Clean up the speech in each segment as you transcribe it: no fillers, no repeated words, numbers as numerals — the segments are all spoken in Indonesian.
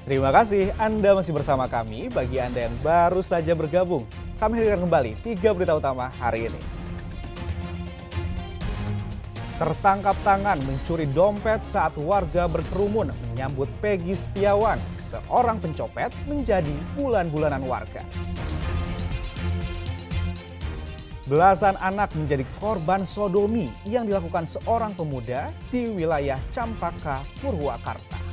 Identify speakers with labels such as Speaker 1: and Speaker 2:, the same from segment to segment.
Speaker 1: Terima kasih Anda masih bersama kami. Bagi Anda yang baru saja bergabung, kami hadirkan kembali 3 berita utama hari ini. Tertangkap tangan mencuri dompet saat warga berkerumun menyambut Peggy Setiawan, seorang pencopet menjadi bulan-bulanan warga. Belasan anak menjadi korban sodomi yang dilakukan seorang pemuda di wilayah Campaka, Purwakarta.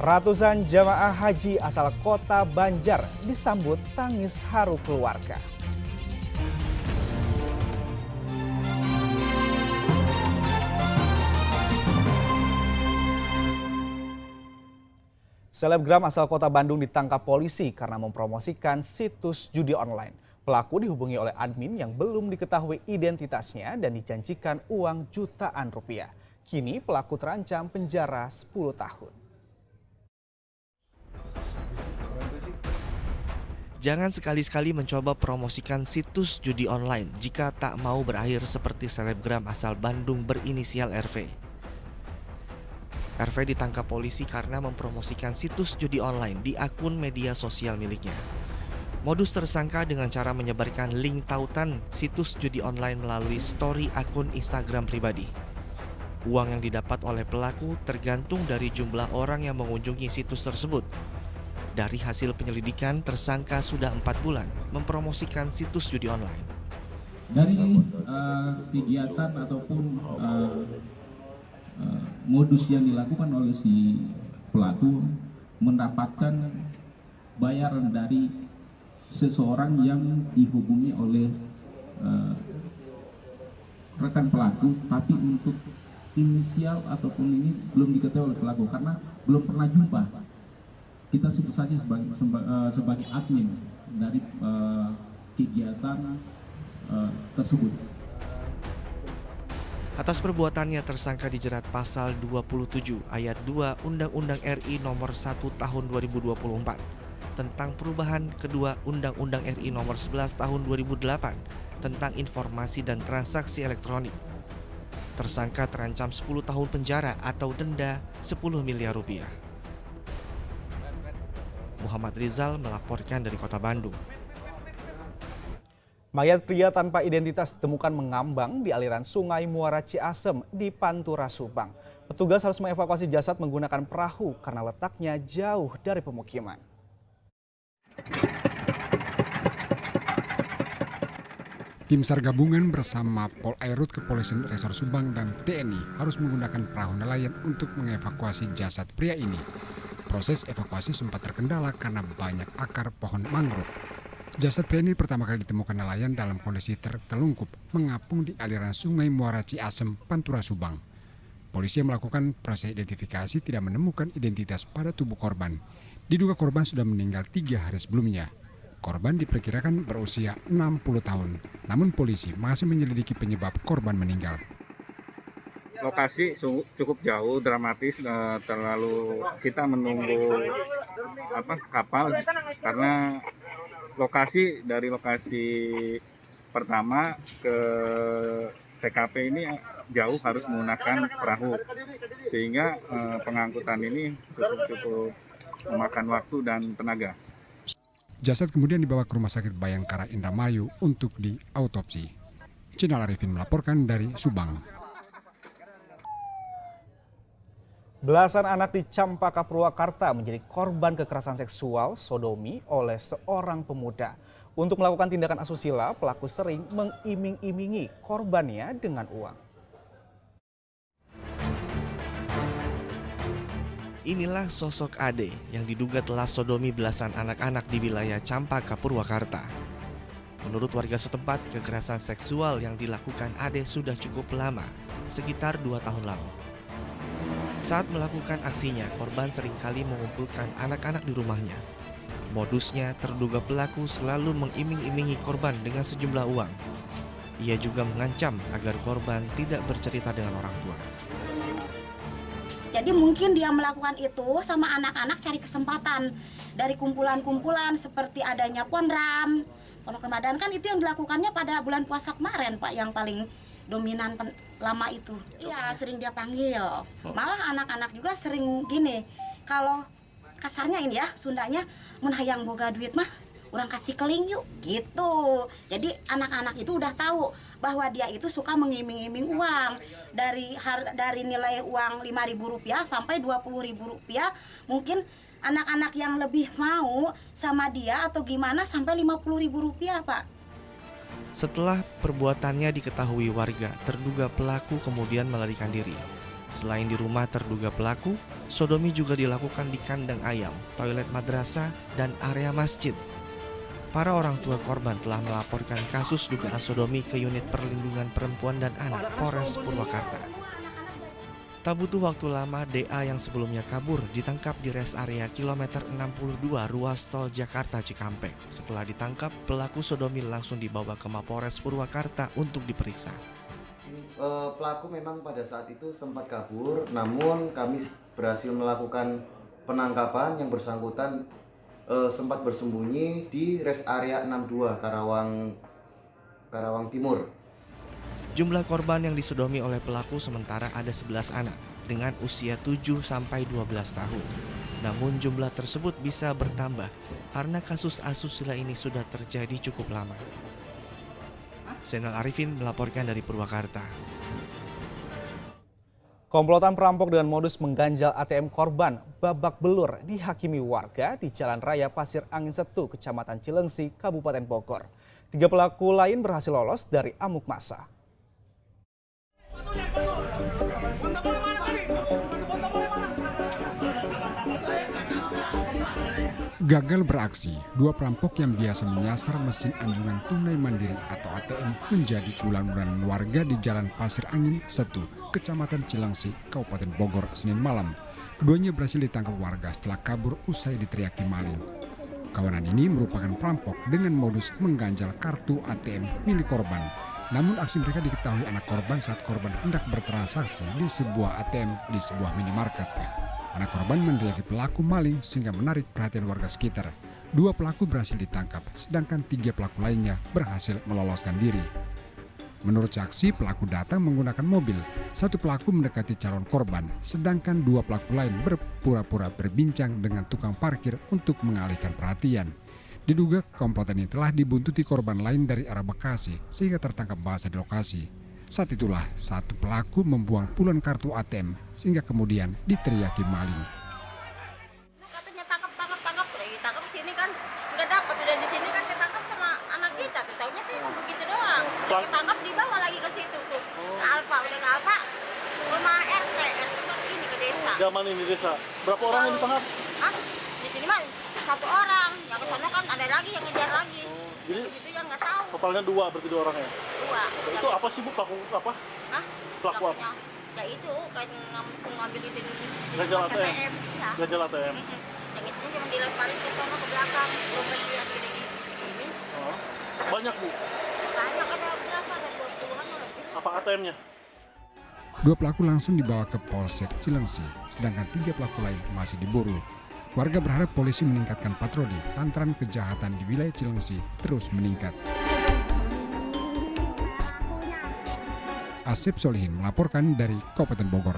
Speaker 1: Ratusan jamaah haji asal kota Banjar disambut tangis haru keluarga. Selebgram asal kota Bandung ditangkap polisi karena mempromosikan situs judi online. Pelaku dihubungi oleh admin yang belum diketahui identitasnya dan dijanjikan uang jutaan rupiah. Kini pelaku terancam penjara 10 tahun.
Speaker 2: Jangan sekali-sekali mencoba promosikan situs judi online jika tak mau berakhir seperti selebgram asal Bandung berinisial RV. RV ditangkap polisi karena mempromosikan situs judi online di akun media sosial miliknya. Modus tersangka dengan cara menyebarkan link tautan situs judi online melalui story akun Instagram pribadi. Uang yang didapat oleh pelaku tergantung dari jumlah orang yang mengunjungi situs tersebut. Dari hasil penyelidikan, tersangka sudah 4 bulan mempromosikan situs judi online.
Speaker 3: Dari kegiatan ataupun modus yang dilakukan oleh si pelaku mendapatkan bayaran dari seseorang yang dihubungi oleh rekan pelaku, tapi untuk inisial ataupun ini belum diketahui oleh pelaku karena belum pernah jumpa. Kita sebut saja sebagai admin dari kegiatan tersebut.
Speaker 2: Atas perbuatannya tersangka dijerat pasal 27 ayat 2 Undang-Undang RI nomor 1 tahun 2024 tentang perubahan kedua Undang-Undang RI nomor 11 tahun 2008 tentang informasi dan transaksi elektronik. Tersangka terancam 10 tahun penjara atau denda 10 miliar rupiah. Muhammad Rizal melaporkan dari Kota Bandung.
Speaker 1: Mayat pria tanpa identitas ditemukan mengambang di aliran Sungai Muara Ciasem di Pantura, Subang. Petugas harus mengevakuasi jasad menggunakan perahu karena letaknya jauh dari pemukiman.
Speaker 4: Tim SAR gabungan bersama Polairut Kepolisian Resor Subang dan TNI harus menggunakan perahu nelayan untuk mengevakuasi jasad pria ini. Proses evakuasi sempat terkendala karena banyak akar pohon mangrove. Jasad pria ini pertama kali ditemukan nelayan dalam kondisi tertelungkup mengapung di aliran Sungai Muara Ciasem, Pantura, Subang. Polisi yang melakukan proses identifikasi tidak menemukan identitas pada tubuh korban. Diduga korban sudah meninggal 3 hari sebelumnya. Korban diperkirakan berusia 60 tahun, namun polisi masih menyelidiki penyebab korban meninggal.
Speaker 5: Lokasi cukup jauh, dramatis, terlalu kita menunggu kapal karena dari lokasi pertama ke TKP ini jauh, harus menggunakan perahu sehingga pengangkutan ini cukup memakan waktu dan tenaga.
Speaker 4: Jasad kemudian dibawa ke Rumah Sakit Bayangkara Indramayu untuk diautopsi. Cinal Arifin melaporkan dari Subang.
Speaker 1: Belasan anak di Campaka, Purwakarta menjadi korban kekerasan seksual sodomi oleh seorang pemuda. Untuk melakukan tindakan asusila, pelaku sering mengiming-imingi korbannya dengan uang.
Speaker 2: Inilah sosok Ade yang diduga telah sodomi belasan anak-anak di wilayah Campaka, Purwakarta. Menurut warga setempat, kekerasan seksual yang dilakukan Ade sudah cukup lama, sekitar 2 tahun lalu. Saat melakukan aksinya, korban seringkali mengumpulkan anak-anak di rumahnya. Modusnya, terduga pelaku selalu mengiming-imingi korban dengan sejumlah uang. Ia juga mengancam agar korban tidak bercerita dengan orang tua.
Speaker 6: Jadi mungkin dia melakukan itu sama anak-anak cari kesempatan dari kumpulan-kumpulan seperti adanya Pondok Ramadan kan itu yang dilakukannya pada bulan puasa kemarin Pak, yang paling dominan lama itu. Iya, sering dia panggil. Malah anak-anak juga sering gini, kalau kasarnya ini ya, Sundanya, mun hayang boga duit mah orang kasih keling yuk gitu. Jadi anak-anak itu udah tahu bahwa dia itu suka mengiming-iming uang dari nilai uang Rp5.000 sampai Rp20.000. Mungkin anak-anak yang lebih mau sama dia atau gimana sampai Rp50.000, Pak.
Speaker 2: Setelah perbuatannya diketahui warga, terduga pelaku kemudian melarikan diri. Selain di rumah terduga pelaku, sodomi juga dilakukan di kandang ayam, toilet madrasah, dan area masjid. Para orang tua korban telah melaporkan kasus dugaan sodomi ke Unit Perlindungan Perempuan dan Anak Polres Purwakarta. Tak butuh waktu lama, DA yang sebelumnya kabur ditangkap di res area kilometer 62 ruas tol Jakarta Cikampek. Setelah ditangkap, pelaku sodomi langsung dibawa ke Mapolres Purwakarta untuk diperiksa.
Speaker 7: Pelaku memang pada saat itu sempat kabur, namun kami berhasil melakukan penangkapan. Yang bersangkutan sempat bersembunyi di res area 62 Karawang Timur.
Speaker 2: Jumlah korban yang disodomi oleh pelaku sementara ada 11 anak dengan usia 7-12 tahun. Namun jumlah tersebut bisa bertambah karena kasus asusila ini sudah terjadi cukup lama. Zainal Arifin melaporkan dari Purwakarta.
Speaker 1: Komplotan perampok dengan modus mengganjal ATM korban babak belur dihakimi warga di Jalan Raya Pasir Angin 1, Kecamatan Cilengsi, Kabupaten Bogor. 3 pelaku lain berhasil lolos dari amuk massa.
Speaker 4: Gagal beraksi, 2 perampok yang biasa menyasar mesin anjungan tunai mandiri atau ATM menjadi bulan-bulanan warga di Jalan Pasir Angin 1, Kecamatan Cilengsi, Kabupaten Bogor, Senin malam. Keduanya berhasil ditangkap warga setelah kabur usai diteriaki maling. Kawanan ini merupakan perampok dengan modus mengganjal kartu ATM milik korban. Namun aksi mereka diketahui anak korban saat korban hendak bertransaksi di sebuah ATM di sebuah minimarket. Anak korban meneriaki pelaku maling sehingga menarik perhatian warga sekitar. 2 pelaku berhasil ditangkap, sedangkan 3 pelaku lainnya berhasil meloloskan diri. Menurut saksi, pelaku datang menggunakan mobil. 1 pelaku mendekati calon korban, sedangkan 2 pelaku lain berpura-pura berbincang dengan tukang parkir untuk mengalihkan perhatian. Diduga komplotan ini telah dibuntuti korban lain dari arah Bekasi sehingga tertangkap basah di lokasi. Saat itulah 1 pelaku membuang puluhan kartu ATM sehingga kemudian diteriaki maling.
Speaker 8: Katanya tangkap, udah ditangkap sini kan nggak dapat, udah di sini kan ketangkap sama anak kita, ketahuinya sih begitu doang. Ketangkap dibawa lagi ke situ tuh, ke Alfa, udah ke Alfa, rumah RT kan ini ke desa.
Speaker 9: Zaman ini desa, berapa orang yang ditangkap?
Speaker 8: Hah? Di sini mah 1 orang, yang ke sana kan ada lagi yang ngejar lagi.
Speaker 9: Jadi
Speaker 8: itu yang nggak tahu.
Speaker 9: totalnya 2, berarti 2 orang ya?
Speaker 8: 2.
Speaker 9: Itu apa sih Bu, pelaku apa?
Speaker 8: Hah?
Speaker 9: Pelaku apa?
Speaker 8: Ya itu kan ngambil itu
Speaker 9: Ganjal ATM.
Speaker 8: Ya.
Speaker 9: Ganjal ATM.
Speaker 8: Yang itu cuma dilemparin ke sana ke belakang, dompet dia segini.
Speaker 9: Oh. Banyak Bu.
Speaker 8: Banyak, ada berapa? Ada 20-an lebih.
Speaker 9: Apa ATM-nya?
Speaker 4: 2 pelaku langsung dibawa ke Polsek Cilengsi, sedangkan 3 pelaku lain masih diburu. Warga berharap polisi meningkatkan patroli lantaran kejahatan di wilayah Cilengsi terus meningkat. Asep Solihin melaporkan dari Kabupaten Bogor.